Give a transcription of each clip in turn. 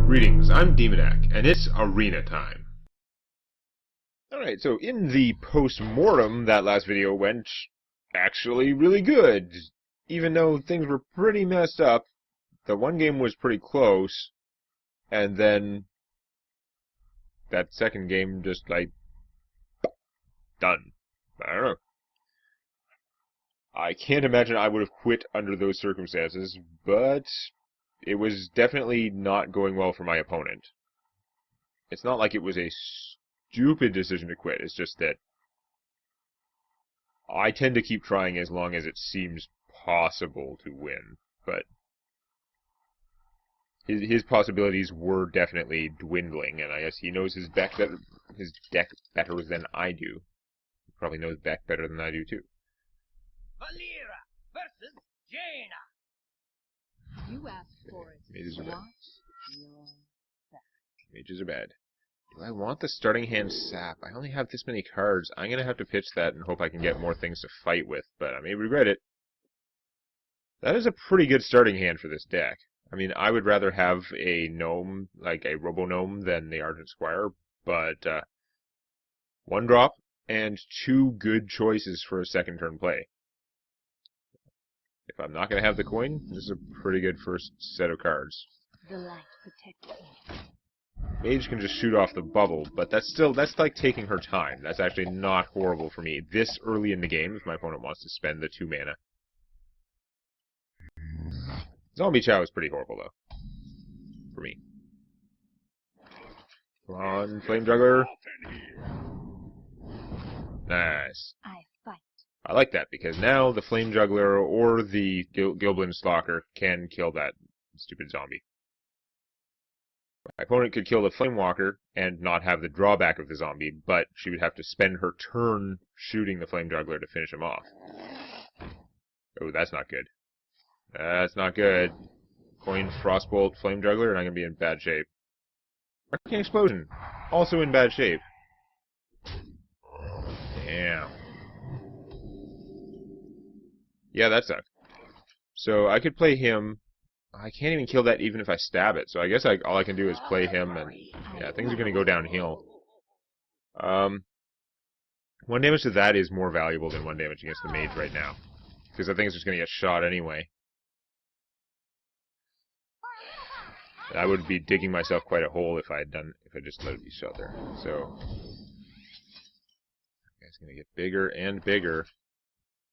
Greetings, I'm Demonac, and it's arena time. Alright, so in the post-mortem, that last video went actually really good. Even though things were pretty messed up, the one game was pretty close, and then that second game just, like, done. I don't know. I can't imagine I would have quit under those circumstances, but it was definitely not going well for my opponent. It's not like it was a stupid decision to quit, it's just that I tend to keep trying as long as it seems possible to win, but his possibilities were definitely dwindling, and I guess he knows his deck better than I do. He probably knows deck better than I do too. Valera versus Jaina. You asked for it. Mages are bad. Your back. Mages are bad. Do I want the starting hand sap? I only have this many cards. I'm going to have to pitch that and hope I can get more things to fight with, but I may regret it. That is a pretty good starting hand for this deck. I mean, I would rather have a gnome, like a robo-gnome, than the Argent Squire, but one drop and two good choices for a second turn play. If I'm not going to have the coin, this is a pretty good first set of cards. The light protects me. Mage can just shoot off the bubble, but that's like taking her time. That's actually not horrible for me this early in the game if my opponent wants to spend the 2 mana. Zombie Chow is pretty horrible, though. For me. Come on, Flame Juggler. Nice. I fight. I like that, because now the Flame Juggler or the Gilblin Stalker can kill that stupid zombie. My opponent could kill the Flame Walker and not have the drawback of the zombie, but she would have to spend her turn shooting the Flame Juggler to finish him off. Oh, that's not good. That's not good. Coin, Frostbolt, Flame Juggler, and I'm going to be in bad shape. Arcane Explosion, also in bad shape. Damn. Yeah, that sucked. So I could play him. I can't even kill that even if I stab it. So I guess all I can do is play him, and yeah, things are going to go downhill. 1 damage to that is more valuable than 1 damage against the mage right now, because I think it's just going to get shot anyway. I would be digging myself quite a hole if I just let it be shot there. So it's going to get bigger and bigger.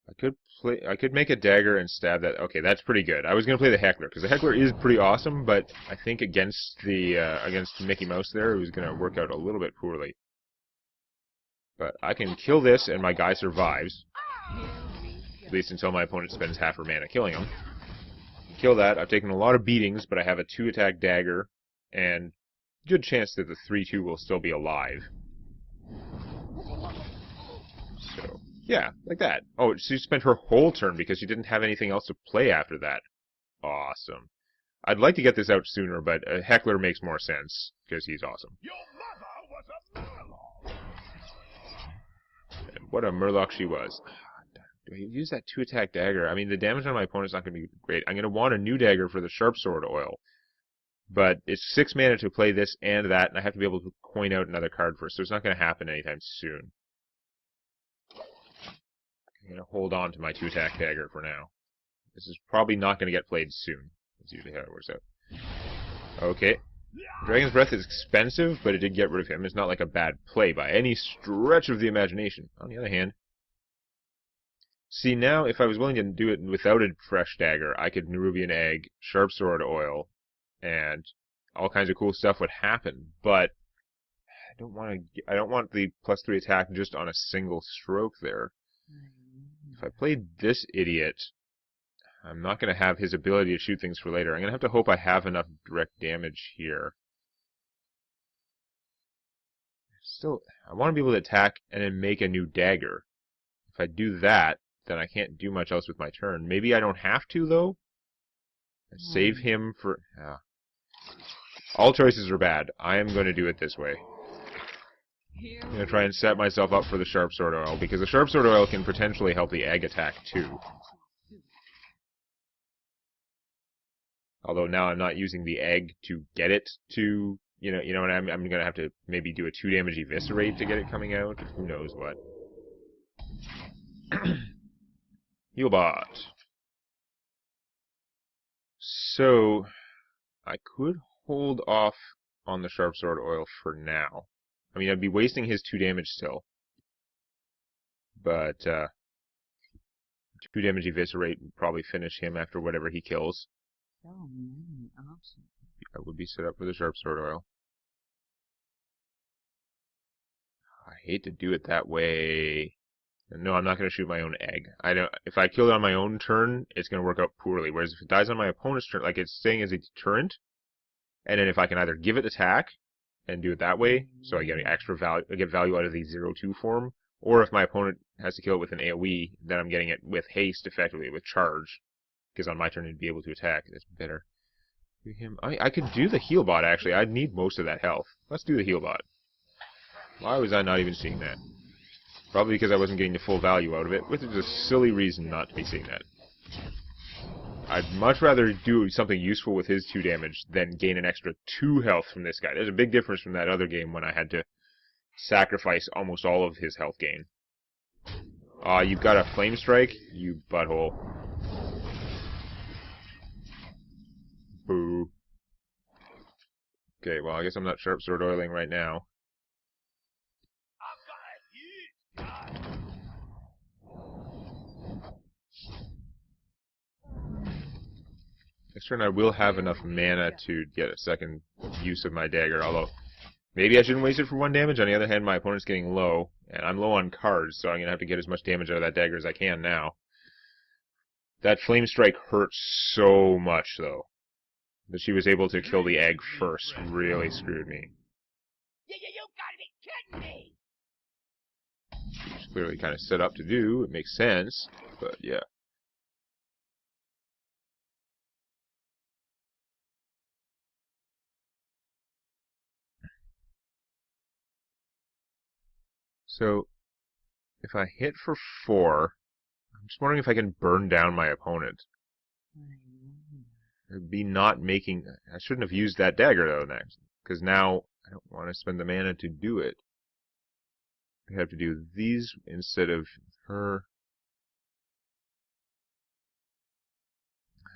I could make a dagger and stab that. Okay, that's pretty good. I was going to play the Heckler, because the Heckler is pretty awesome, but I think against Mickey Mouse there, it was going to work out a little bit poorly. But I can kill this, and my guy survives. At least until my opponent spends half her mana killing him. Kill that. I've taken a lot of beatings, but I have a 2-attack dagger, and good chance that the 3/2 will still be alive. So, yeah, like that. Oh, she spent her whole turn because she didn't have anything else to play after that. Awesome. I'd like to get this out sooner, but a Heckler makes more sense, because he's awesome. Your mother was a Murloc. And what a Murloc she was. Do I use that 2-attack dagger? I mean, the damage on my opponent's not going to be great. I'm going to want a new dagger for the Sharp Sword Oil. But it's 6 mana to play this and that, and I have to be able to coin out another card first, so it's not going to happen anytime soon. I'm going to hold on to my 2-attack dagger for now. This is probably not going to get played soon. That's usually how it works out. Okay. Dragon's Breath is expensive, but it did get rid of him. It's not like a bad play by any stretch of the imagination. On the other hand, see, now, if I was willing to do it without a fresh dagger, I could Nerubian Egg, Sharp Sword Oil, and all kinds of cool stuff would happen. But I don't want the +3 attack just on a single stroke there. If I played this idiot, I'm not going to have his ability to shoot things for later. I'm going to have to hope I have enough direct damage here. Still, I want to be able to attack and then make a new dagger. If I do that, then I can't do much else with my turn. Maybe I don't have to, though? Save him for... All choices are bad. I am going to do it this way. I'm going to try and set myself up for the Sharp Sword Oil, because the Sharp Sword Oil can potentially help the egg attack, too. Although now I'm not using the egg to get it to, you know what, I'm gonna have to maybe do a 2 damage eviscerate to get it coming out. Who knows what. Healbot. So, I could hold off on the Sharp Sword Oil for now. I mean, I'd be wasting his 2 damage still. But, 2 damage eviscerate would probably finish him after whatever he kills. So many options. I would be set up for the Sharp Sword Oil. I hate to do it that way. No, I'm not going to shoot my own egg. If I kill it on my own turn, it's going to work out poorly. Whereas if it dies on my opponent's turn, like it's staying as a deterrent, and then if I can either give it attack and do it that way, so I get extra value, I get value out of the 0/2 form, or if my opponent has to kill it with an AoE, then I'm getting it with haste, effectively, with charge, because on my turn it'd be able to attack. That's better. Do him. I could do the heal bot, actually. I'd need most of that health. Let's do the heal bot. Why was I not even seeing that? Probably because I wasn't getting the full value out of it, which is a silly reason not to be seeing that. I'd much rather do something useful with his 2 damage than gain an extra 2 health from this guy. There's a big difference from that other game when I had to sacrifice almost all of his health gain. You've got a Flame Strike? You butthole. Boo. Okay, well, I guess I'm not Sharp Sword Oiling right now. I've got a huge card. Next turn I will have enough mana to get a second use of my dagger, although maybe I shouldn't waste it for 1 damage. On the other hand, my opponent's getting low, and I'm low on cards, so I'm going to have to get as much damage out of that dagger as I can now. That Flame Strike hurts so much, though. That she was able to kill the egg first really screwed me. You gotta be kidding me! It's clearly kind of set up to do. It makes sense, but yeah. So, if I hit for 4, I'm just wondering if I can burn down my opponent. It'd be not making... I shouldn't have used that dagger, though, next. Because now, I don't want to spend the mana to do it. I have to do these instead of her.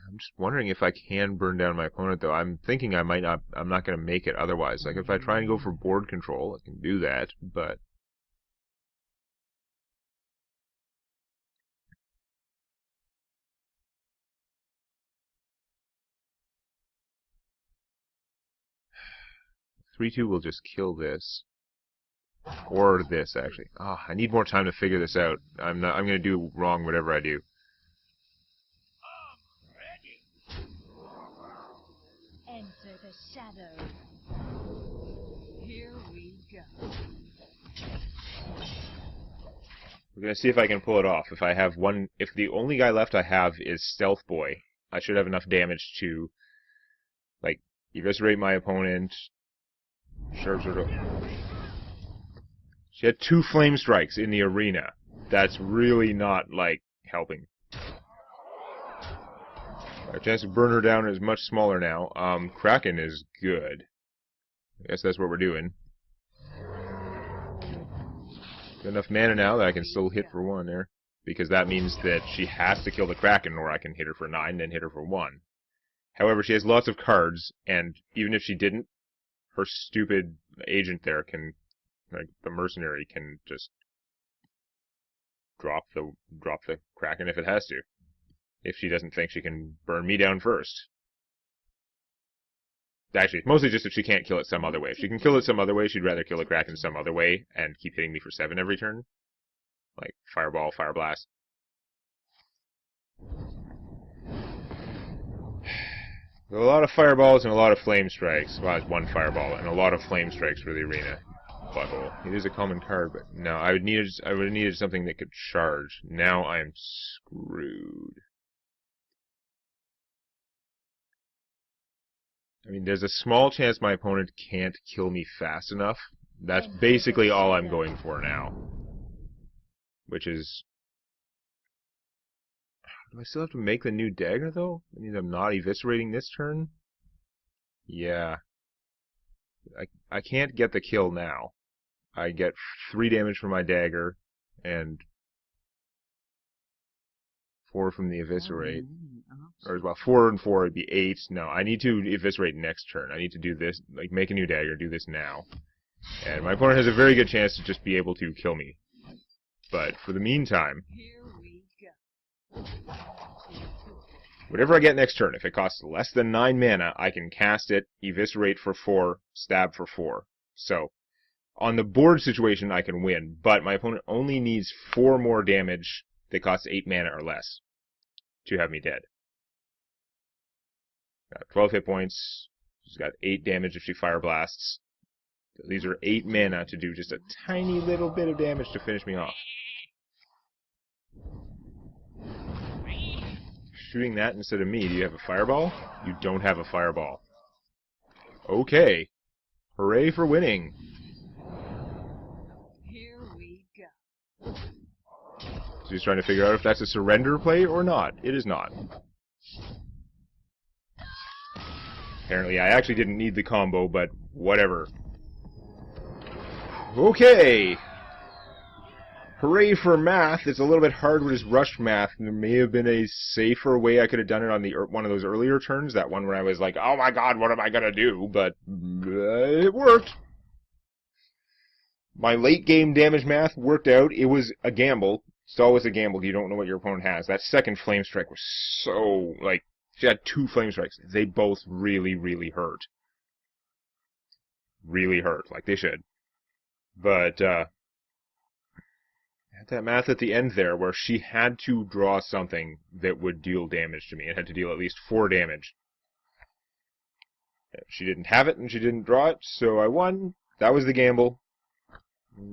I'm just wondering if I can burn down my opponent, though. I'm thinking I'm not going to make it otherwise. Like, if I try and go for board control, I can do that, but... (3/2) will just kill this. Or this, actually. I need more time to figure this out. I'm going to do wrong whatever I do. I'm ready. Enter the shadow. Here we go. We're going to see if I can pull it off. If the only guy left I have is Stealth Boy, I should have enough damage to, like, eviscerate my opponent. Sharp Sword. She had 2 Flame Strikes in the arena. That's really not, like, helping. My chance to burn her down is much smaller now. Kraken is good. I guess that's what we're doing. Got enough mana now that I can still hit for 1 there. Because that means that she has to kill the Kraken or I can hit her for 9, then hit her for 1. However, she has lots of cards, and even if she didn't, her stupid agent there can... Like, the mercenary can just drop the Kraken if it has to. If she doesn't think she can burn me down first. Actually, it's mostly just if she can't kill it some other way. If she can kill it some other way, she'd rather kill the Kraken some other way and keep hitting me for 7 every turn. Like, Fireball, Fire Blast. A lot of Fireballs and a lot of Flame Strikes. Well, it's 1 Fireball and a lot of Flame Strikes for the arena. Butthole. It is a common card, but no, I would have needed something that could charge. Now I'm screwed. I mean, there's a small chance my opponent can't kill me fast enough. That's basically all I'm going for now. Which is... Do I still have to make the new dagger, though? That means I'm not eviscerating this turn? Yeah. I can't get the kill now. I get 3 damage from my dagger, and 4 from the eviscerate. Or, well, 4 and 4 would be 8. No, I need to eviscerate next turn. I need to do this, like, make a new dagger, do this now. And my opponent has a very good chance to just be able to kill me. But, for the meantime, whatever I get next turn, if it costs less than 9 mana, I can cast it, eviscerate for 4, stab for 4. So, on the board situation, I can win, but my opponent only needs 4 more damage that costs 8 mana or less to have me dead. Got 12 hit points. She's got 8 damage if she fire blasts. These are 8 mana to do just a tiny little bit of damage to finish me off. Shooting that instead of me. Do you have a fireball? You don't have a fireball. Okay. Hooray for winning. Here we go. So he's trying to figure out if that's a surrender play or not. It is not. Apparently, I actually didn't need the combo, but whatever. Okay. Hooray for math. It's a little bit hard with his rushed math. There may have been a safer way I could have done it on the one of those earlier turns. That one where I was like, oh my god, what am I going to do? But it worked. My late game damage math worked out. It was a gamble. It's always a gamble. You don't know what your opponent has. That second flame strike was so, like, she had 2 flame strikes. They both really, really hurt. Really hurt, like they should. But, had that math at the end there where she had to draw something that would deal damage to me. It had to deal at least 4 damage. She didn't have it and she didn't draw it, so I won. That was the gamble.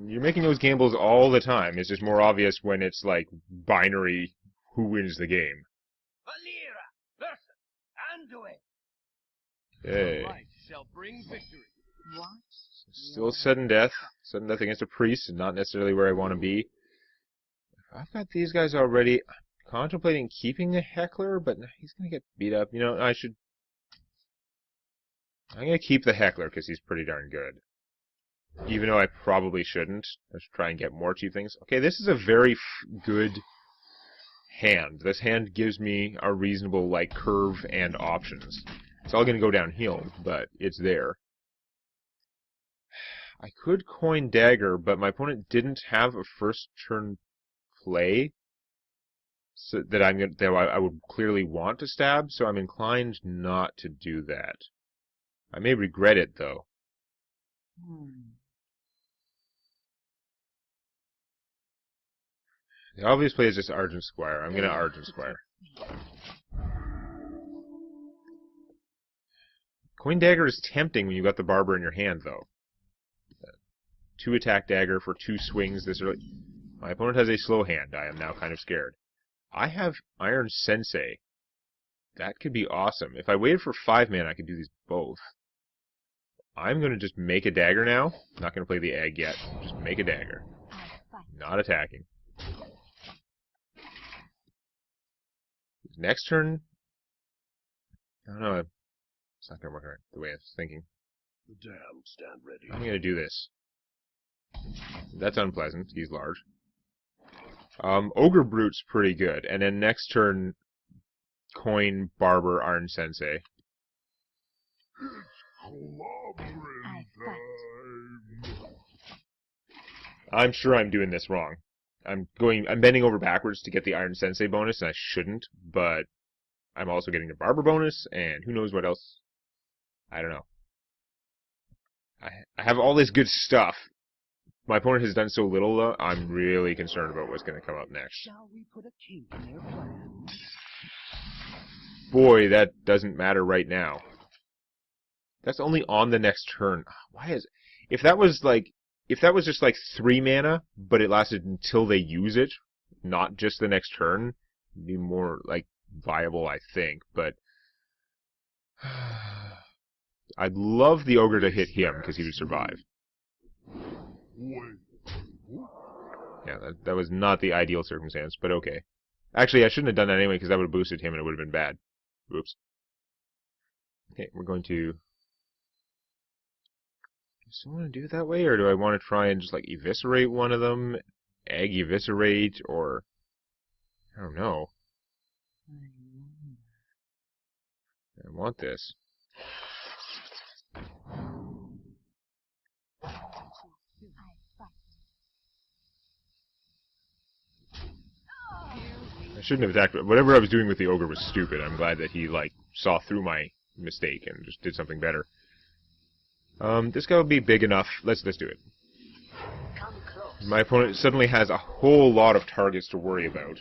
You're making those gambles all the time. It's just more obvious when it's like binary who wins the game. Valera, listen, undo it. Hey. Light shall bring victory. What? Still sudden death. Sudden death against a priest, and not necessarily where I want to be. I've got these guys already. I'm contemplating keeping the heckler, but he's going to get beat up. You know, I'm going to keep the heckler because he's pretty darn good. Even though I probably shouldn't. Let's try and get more cheap things. Okay, this is a very good hand. This hand gives me a reasonable, like, curve and options. It's all going to go downhill, but it's there. I could coin dagger, but my opponent didn't have a first turn play so that I would clearly want to stab, so I'm inclined not to do that. I may regret it, though. The obvious play is just Argent Squire. I'm going to Argent Squire. Coin dagger is tempting when you got the barber in your hand, though. 2 attack dagger for 2 swings this early. My opponent has a slow hand. I am now kind of scared. I have Iron Sensei. That could be awesome. If I waited for 5 mana, I could do these both. I'm going to just make a dagger now. I'm not going to play the egg yet. Just make a dagger. Not attacking. Next turn, I don't know. It's not going to work out the way I was thinking. The damned stand ready. I'm going to do this. That's unpleasant. He's large. Ogre Brute's pretty good. And then next turn, coin Barber Iron Sensei. I'm sure I'm doing this wrong. I'm bending over backwards to get the Iron Sensei bonus, and I shouldn't, but I'm also getting the Barber bonus, and who knows what else. I don't know. I have all this good stuff. My opponent has done so little, though, I'm really concerned about what's going to come up next. Shall we put a kink in their plan? Boy, that doesn't matter right now. That's only on the next turn. Why is... If that was just like 3 mana, but it lasted until they use it, not just the next turn, it'd be more, like, viable, I think, but... I'd love the ogre to hit him, because he would survive. Yeah, that was not the ideal circumstance, but okay. Actually, I shouldn't have done that anyway, because that would have boosted him and it would have been bad. Oops. Okay, we're going to... Do I want to do it that way, or do I want to try and just, like, eviscerate one of them? Egg eviscerate, or... I don't know. I want this. I shouldn't have attacked. Whatever I was doing with the ogre was stupid. I'm glad that he, like, saw through my mistake and just did something better. This guy will be big enough. Let's do it. My opponent suddenly has a whole lot of targets to worry about.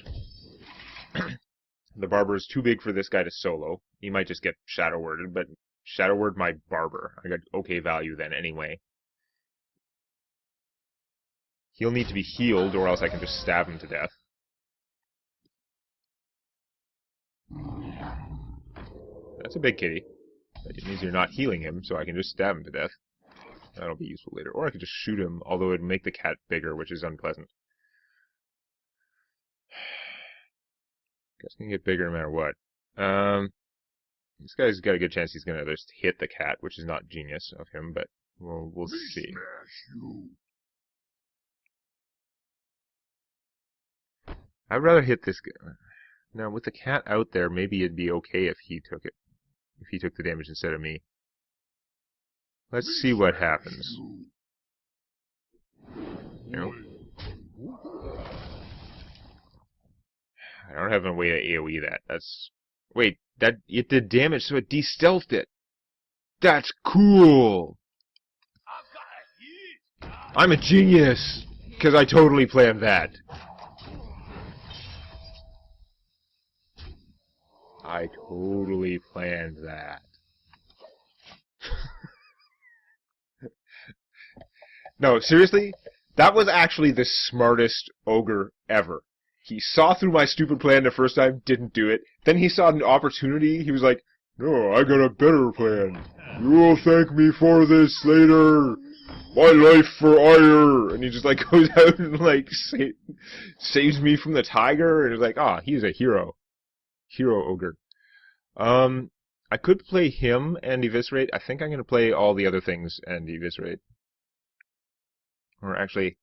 The barber is too big for this guy to solo. He might just get shadow worded, but shadow word my barber. I got okay value then anyway. He'll need to be healed, or else I can just stab him to death. That's a big kitty. It means you're not healing him, so I can just stab him to death. That'll be useful later. Or I could just shoot him, although it'd make the cat bigger, which is unpleasant. Guess can get bigger no matter what. This guy's got a good chance he's gonna just hit the cat, which is not genius of him, but we'll see. I'd rather hit this guy. Now, with the cat out there, maybe it'd be okay if he took it. If he took the damage instead of me. Let's see what happens. No. I don't have a way to AoE that. That's... Wait, that it did damage, so it de-stealthed it. That's cool! I'm a genius! Because I totally planned that. I totally planned that. No, seriously? That was actually the smartest ogre ever. He saw through my stupid plan the first time, didn't do it. Then he saw an opportunity, he was like, no, I got a better plan. You will thank me for this later. My life for ire. And he just like goes out and like saves me from the tiger. And it's like, ah, he's a hero. Hero ogre. I could play him and eviscerate. I think I'm going to play all the other things and eviscerate. Or actually,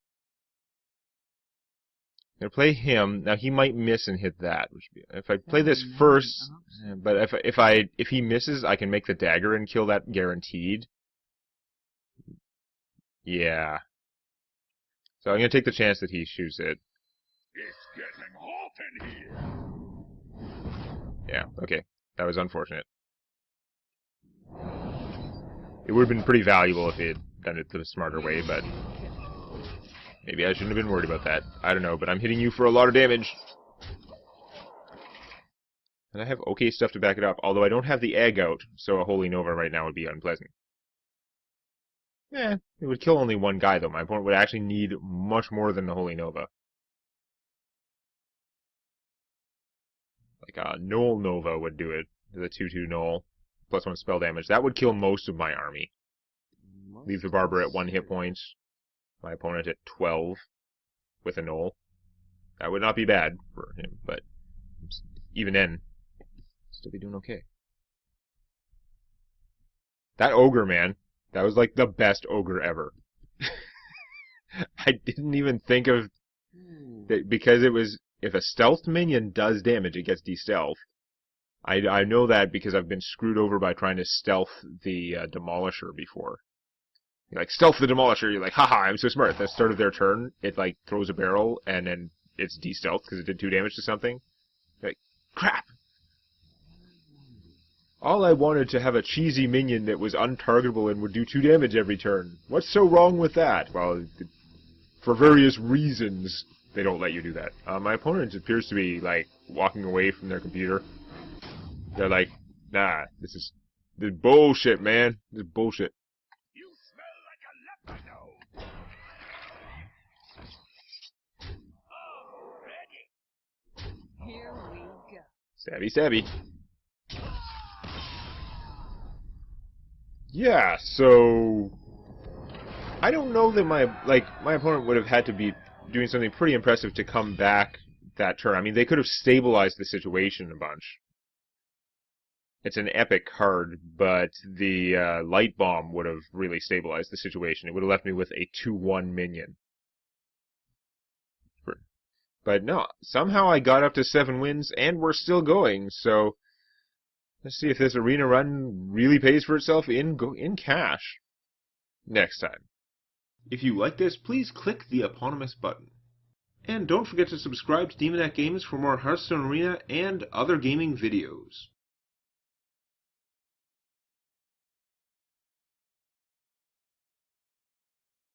I'm going to play him. Now he might miss and hit that. If I play this first, but if he misses, I can make the dagger and kill that guaranteed. Yeah. So I'm going to take the chance that he shoots it. It's getting hot in here. Yeah, okay. That was unfortunate. It would have been pretty valuable if he had done it the smarter way, but maybe I shouldn't have been worried about that. I don't know, but I'm hitting you for a lot of damage. And I have okay stuff to back it up, although I don't have the egg out, so a Holy Nova right now would be unpleasant. Eh, it would kill only one guy, though. My opponent would actually need much more than the Holy Nova. Like a Null Nova would do it. The 2/2 Null, +1 spell damage. That would kill most of my army. Leave the Barber at 1 hit point. My opponent at 12 with a Null. That would not be bad for him, but even then, still be doing okay. That Ogre, man. That was like the best Ogre ever. I didn't even think of... that because it was... If a stealthed minion does damage, it gets de-stealthed. I know that because I've been screwed over by trying to stealth the Demolisher before. You're like, stealth the Demolisher, you're like, haha, I'm so smart. At the start of their turn, it like throws a barrel, and then it's de-stealthed because it did 2 damage to something. You're like, crap! All I wanted to have a cheesy minion that was untargetable and would do 2 damage every turn. What's so wrong with that? Well, for various reasons, they don't let you do that. My opponent appears to be, like, walking away from their computer. They're like, nah, this is bullshit, man. This is bullshit. You smell like a leprechaun. I'm ready. Here we go. Stabby, stabby. Yeah, so... I don't know that my opponent would have had to be doing something pretty impressive to come back that turn. I mean, they could have stabilized the situation a bunch. It's an epic card, but the Light Bomb would have really stabilized the situation. It would have left me with a 2-1 minion. But no, somehow I got up to 7 wins, and we're still going, so let's see if this arena run really pays for itself in cash next time. If you like this, please click the eponymous button. And don't forget to subscribe to Demonac Games for more Hearthstone Arena and other gaming videos.